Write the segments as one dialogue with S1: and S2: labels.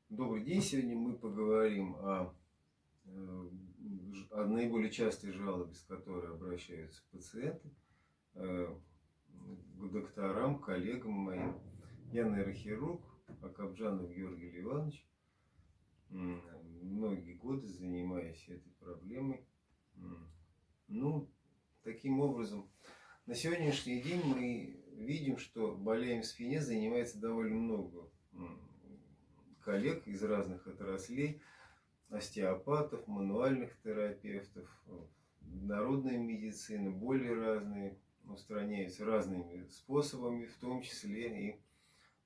S1: Добрый день. Сегодня мы поговорим о наиболее частой жалобе, с которой обращаются пациенты к докторам, коллегам моим. Я нейрохирург Акапджанов Георгий Ливанович. Многие годы занимаюсь этой проблемой. Ну, таким образом, на сегодняшний день мы видим, что болями в спине занимается довольно много коллег из разных отраслей, остеопатов, мануальных терапевтов, народная медицина, боли разные устраняются разными способами, в том числе и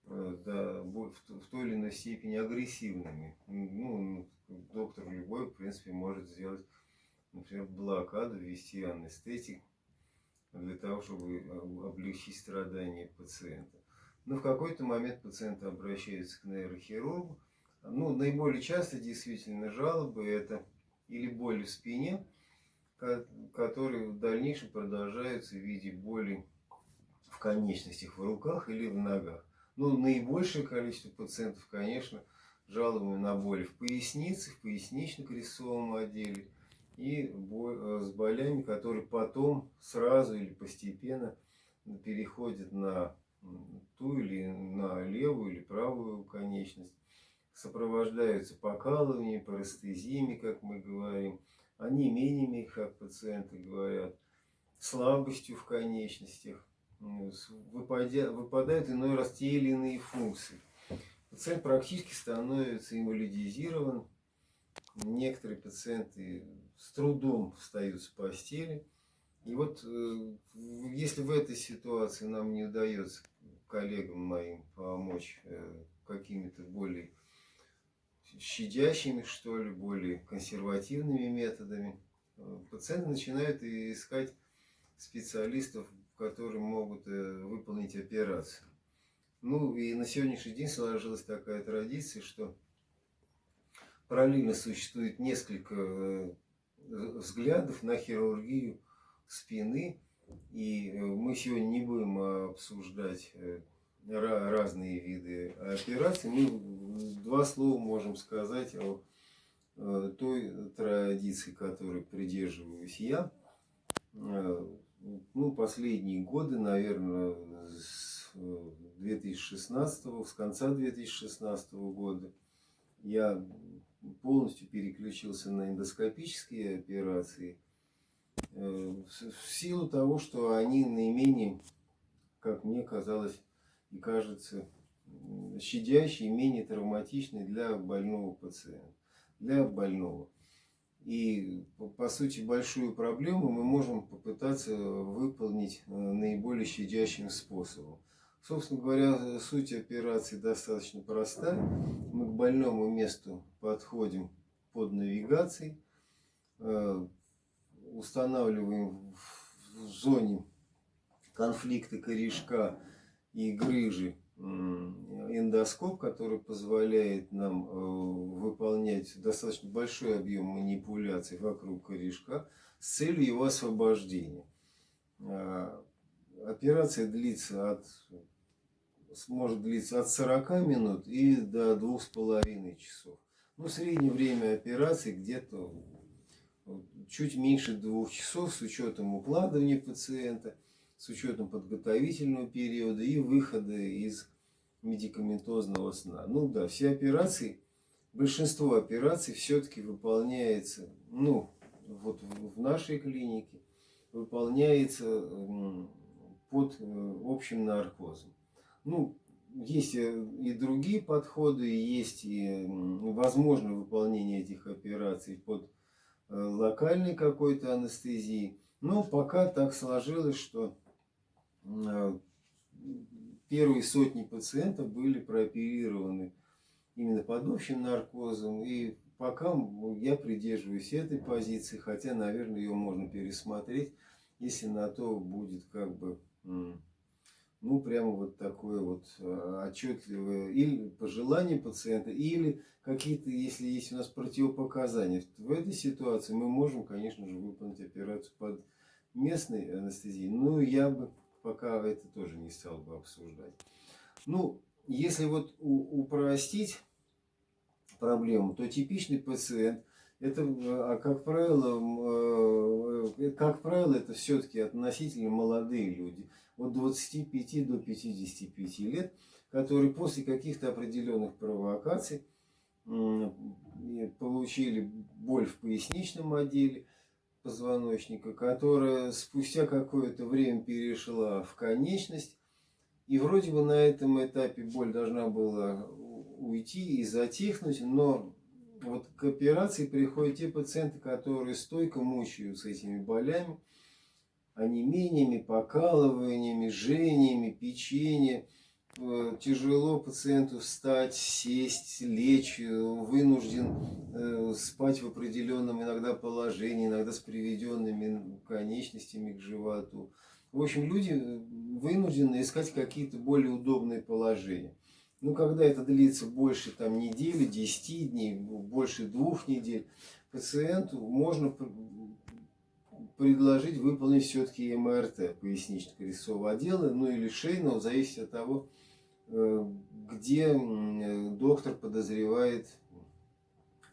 S1: в той или иной степени агрессивными. Ну, доктор любой, в принципе, может сделать, например, блокаду, ввести анестетик для того, чтобы облегчить страдания пациента. Но в какой-то момент пациенты обращаются к нейрохирургу. Ну, наиболее часто действительно жалобы это или боли в спине, которые в дальнейшем продолжаются в виде боли в конечностях, в руках или в ногах. Ну, наибольшее количество пациентов, конечно, жалобами на боли в пояснице, в пояснично-крестцовом отделе и с болями, которые потом сразу или постепенно переходят на ту или на левую или правую конечность, сопровождаются покалыванием, парестезиями, как мы говорим, онемениями, как пациенты говорят, слабостью в конечностях, выпадают иной раз те или иные функции. Пациент практически становится инвалидизирован. Некоторые пациенты с трудом встают с постели. И вот если в этой ситуации нам не удается коллегам моим помочь какими-то более щадящими, что ли, более консервативными методами, пациенты начинают искать специалистов, которые могут выполнить операцию. Ну и на сегодняшний день сложилась такая традиция, что параллельно существует несколько взглядов на хирургию спины. И мы сегодня не будем обсуждать разные виды операций. Мы два слова можем сказать о той традиции, которой придерживаюсь я. Ну, последние годы, наверное, с 2016, с конца 2016 года я полностью переключился на эндоскопические операции в силу того, что они наименее, как мне казалось и кажется, щадящие, менее травматичные для больного пациента, для больного. И, по сути, большую проблему мы можем попытаться выполнить наиболее щадящим способом. Собственно говоря, суть операции достаточно проста. Мы к больному месту подходим под навигацией, устанавливаем в зоне конфликта корешка и грыжи эндоскоп, который позволяет нам выполнять достаточно большой объем манипуляций вокруг корешка с целью его освобождения. Операция может длиться от 40 минут и до 2,5 часов. Ну, среднее время операции где-то чуть меньше 2 часов с учетом укладывания пациента, с учетом подготовительного периода и выхода из медикаментозного сна. Ну да, все операции, большинство операций все-таки выполняется, ну, вот в нашей клинике, выполняется под общим наркозом. Ну, есть и другие подходы, есть и возможно выполнение этих операций под локальной какой-то анестезии. Но пока так сложилось, что первые сотни пациентов были прооперированы именно под общим наркозом. И пока я придерживаюсь этой позиции, хотя, наверное, ее можно пересмотреть, если на то будет как бы, ну, прямо вот такое вот отчетливое или пожелание пациента, или какие-то, если есть у нас противопоказания. В этой ситуации мы можем, конечно же, выполнить операцию под местной анестезией. Но я бы пока это тоже не стал бы обсуждать. Ну, если вот упростить, проблему, то типичный пациент, это, как правило, это все-таки относительно молодые люди, от 25 до 55 лет, которые после каких-то определенных провокаций получили боль в поясничном отделе позвоночника, которая спустя какое-то время перешла в конечность. И вроде бы на этом этапе боль должна была уйти и затихнуть, но вот к операции приходят те пациенты, которые стойко мучаются этими болями, онемениями, покалываниями, жжениями, печенье. Тяжело пациенту встать, сесть, лечь, вынужден спать в определенном иногда положении, иногда с приведенными конечностями к животу. В общем, люди вынуждены искать какие-то более удобные положения. Ну, когда это длится больше недели, 10 дней, больше 2 недель, пациенту можно предложить выполнить все-таки МРТ пояснично-крестцового отдела, ну или шейного, в зависимости от того, где доктор подозревает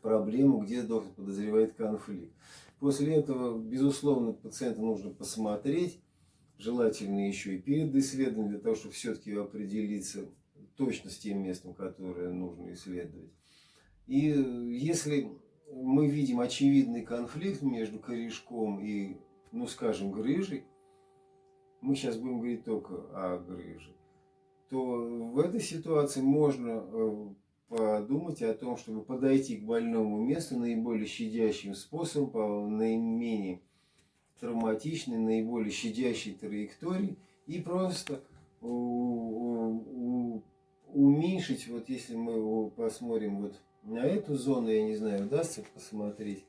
S1: проблему, где доктор подозревает конфликт. После этого, безусловно, пациента нужно посмотреть, желательно еще и перед исследованием, для того, чтобы все-таки определиться точно с тем местом, которое нужно исследовать. И если мы видим очевидный конфликт между корешком и, ну скажем, грыжей, мы сейчас будем говорить только о грыже, то в этой ситуации можно подумать о том, чтобы подойти к больному месту наиболее щадящим способом, по наименее травматичной, наиболее щадящей траектории и просто уменьшить, вот если мы посмотрим вот на эту зону, я не знаю, удастся посмотреть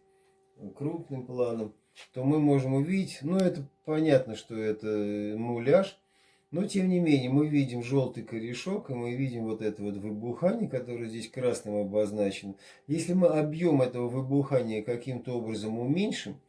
S1: крупным планом, то мы можем увидеть, ну это понятно, что это муляж, но тем не менее мы видим желтый корешок, и мы видим вот это вот выбухание, которое здесь красным обозначено. Если мы объем этого выбухания каким-то образом уменьшим,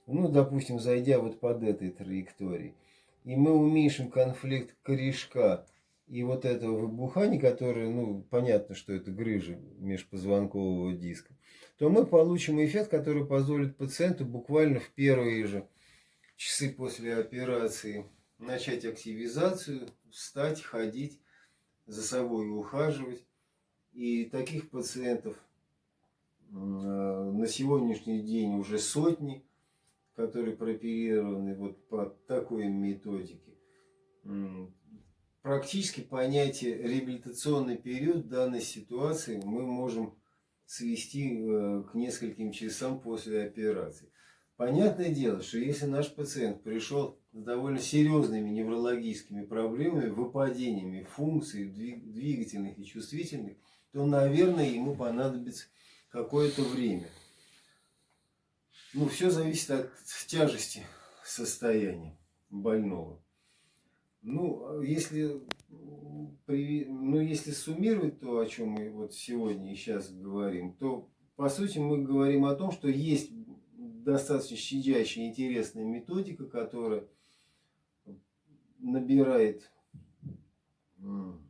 S1: ну допустим, зайдя вот под этой траекторией, и мы уменьшим конфликт корешка и вот этого выбухания, которое, ну понятно, что это грыжа межпозвонкового диска, то мы получим эффект, который позволит пациенту буквально в первые же часы после операции начать активизацию, встать, ходить, за собой ухаживать. И таких пациентов на сегодняшний день уже сотни, которые прооперированы вот по такой методике. Практически понятие реабилитационный период в данной ситуации мы можем свести к нескольким часам после операции. Понятное дело, что если наш пациент пришел с довольно серьезными неврологическими проблемами, выпадениями функций двигательных и чувствительных, то, наверное, ему понадобится какое-то время. Ну, все зависит от тяжести состояния больного. Если суммировать то, о чем мы вот сегодня и сейчас говорим, то, по сути, мы говорим о том, что есть достаточно щадящая, интересная методика, которая набирает ну,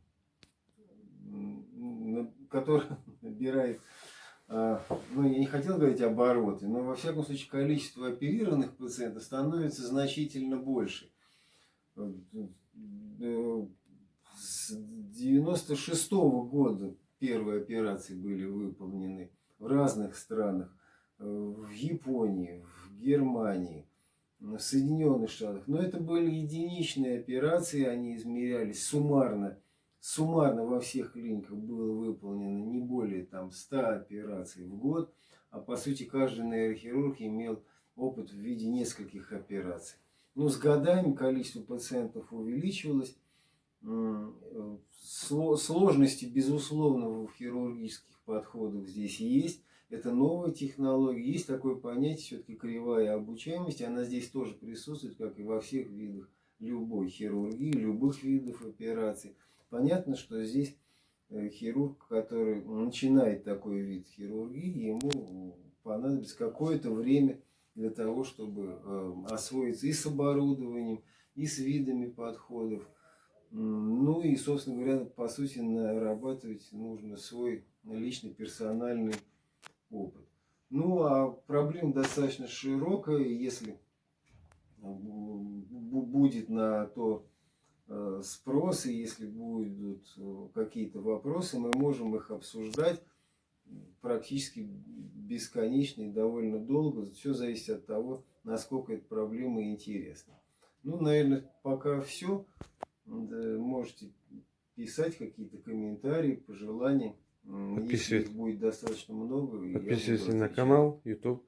S1: я не хотел говорить обороты, но, во всяком случае, количество оперированных пациентов становится значительно больше. С 1996 года первые операции были выполнены в разных странах. В Японии, в Германии, в Соединенных Штатах. Но это были единичные операции, они измерялись суммарно. Суммарно во всех клиниках было выполнено не более 100 операций в год, а по сути каждый нейрохирург имел опыт в виде нескольких операций. Но с годами количество пациентов увеличивалось. Сложности, безусловно, в хирургических подходах здесь есть. Это новая технология. Есть такое понятие, все-таки кривая обучаемости. Она здесь тоже присутствует, как и во всех видах любой хирургии, любых видов операций. Понятно, что здесь хирург, который начинает такой вид хирургии, ему понадобится какое-то время для того, чтобы освоиться и с оборудованием, и с видами подходов. Ну и, собственно говоря, по сути, нарабатывать нужно свой личный персональный опыт. Ну, а проблема достаточно широкая, если будет на то спрос, и если будут какие-то вопросы, мы можем их обсуждать практически бесконечно и довольно долго. Все зависит от того, насколько эта проблема интересна. Ну, наверное, пока все. Можете писать какие-то комментарии, пожелания. Если их
S2: Подписывайтесь,
S1: будет достаточно много, я буду
S2: подписывайтесь на
S1: отвечать.
S2: канал YouTube.